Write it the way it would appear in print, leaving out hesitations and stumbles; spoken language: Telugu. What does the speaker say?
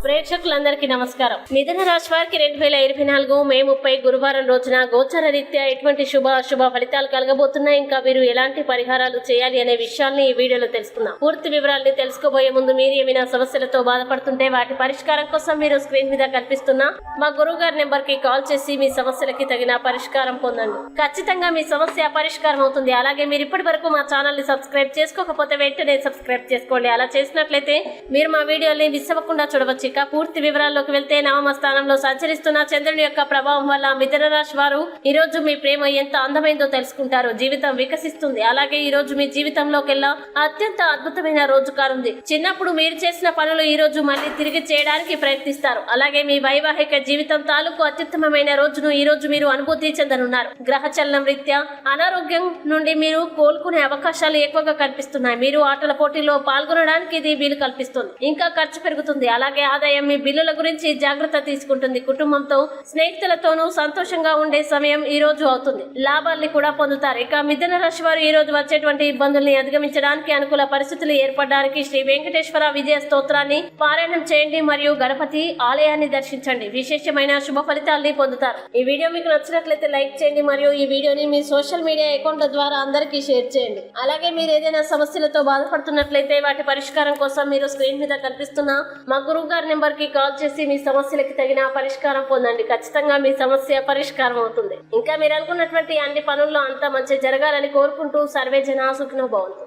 ప్రేక్షకులందరికీ నమస్కారం. మిథున రాశి వారికి 2024 మే 30 గురువారం రోజున గోచర రీత్యా ఎటువంటి శుభ అశుభ ఫలితాలు కలగబోతున్నాయి, ఇంకా మీరు ఎలాంటి పరిహారాలు చేయాలి అనే విషయాల్ని ఈ వీడియోలో తెలుసుకుందాం. పూర్తి వివరాల్ని తెలుసుకోబోయే ముందు మీరు ఏమైనా సమస్యలతో బాధపడుతుంటే వాటి పరిష్కారం కోసం మీరు స్క్రీన్ మీద కనిపిస్తున్న మా గురువు గారి నెంబర్ కి కాల్ చేసి మీ సమస్యలకి తగిన పరిష్కారం పొందండి. ఖచ్చితంగా మీ సమస్య పరిష్కారం అవుతుంది. అలాగే మీరు ఇప్పటి వరకు మా ఛానల్ ని సబ్స్క్రైబ్ చేసుకోకపోతే వెంటనే సబ్స్క్రైబ్ చేసుకోండి. అలా చేసినట్లయితే మీరు మా వీడియోని మిస్ అవ్వకుండా చూడవచ్చు. ఇక పూర్తి వివరాల్లోకి వెళ్తే, నవమ స్థానంలో సంచరిస్తున్న చంద్రుని యొక్క ప్రభావం వల్ల మిథున రాశి వారు ఈ రోజు మీ ప్రేమ ఎంత అందమైందో తెలుసుకుంటారు. జీవితం వికసిస్తుంది. అలాగే ఈ రోజు మీ జీవితంలోకెల్లా అత్యంత అద్భుతమైన రోజు కానుంది. చిన్నప్పుడు మీరు చేసిన పనులు ఈ రోజు మళ్ళీ తిరిగి చేయడానికి ప్రయత్నిస్తారు. అలాగే మీ వైవాహిక జీవితం తాలూకు అత్యుత్తమమైన రోజును ఈ రోజు మీరు అనుభూతి చెందనున్నారు. గ్రహచలనం రీత్యా అనారోగ్యం నుండి మీరు కోలుకునే అవకాశాలు ఎక్కువగా కనిపిస్తున్నాయి. మీరు ఆటల పోటీల్లో పాల్గొనడానికి ఇది వీలు కల్పిస్తుంది. ఇంకా ఖర్చు పెరుగుతుంది. అలాగే ఆదాయం మీ బిల్లుల గురించి జాగ్రత్త తీసుకుంటుంది. కుటుంబంతో స్నేహితులతోనూ సంతోషంగా ఉండే సమయం ఈ రోజు అవుతుంది. లాభాల్ని కూడా పొందుతారు. ఇక మిథున రాశి వారు ఈ రోజు వచ్చేటువంటి ఇబ్బందుల్ని అధిగమించడానికి, అనుకూల పరిస్థితులు ఏర్పడడానికి శ్రీ వెంకటేశ్వర విజయ స్తోత్రాన్ని పారాయణం చేయండి మరియు గణపతి ఆలయాన్ని దర్శించండి. విశేషమైన శుభ ఫలితాల్ని పొందుతారు. ఈ వీడియో మీకు నచ్చినట్లయితే లైక్ చేయండి మరియు ఈ వీడియోని మీ సోషల్ మీడియా అకౌంట్ల ద్వారా అందరికీ షేర్ చేయండి. అలాగే మీరు ఏదైనా సమస్యలతో బాధపడుతున్నట్లయితే వాటి పరిష్కారం కోసం మీరు స్క్రీన్ మీద కనిపిస్తున్న మా గురువు గారి నెంబర్ కి కాల్ చేసి మీ సమస్యలకి తగిన పరిష్కారం పొందండి. ఖచ్చితంగా మీ సమస్య పరిష్కారం అవుతుంది. ఇంకా మీరు అనుకున్నటువంటి అన్ని పనుల్లో అంతా మంచి జరగాలని కోరుకుంటూ సర్వే జన సుఖినో భవంతు.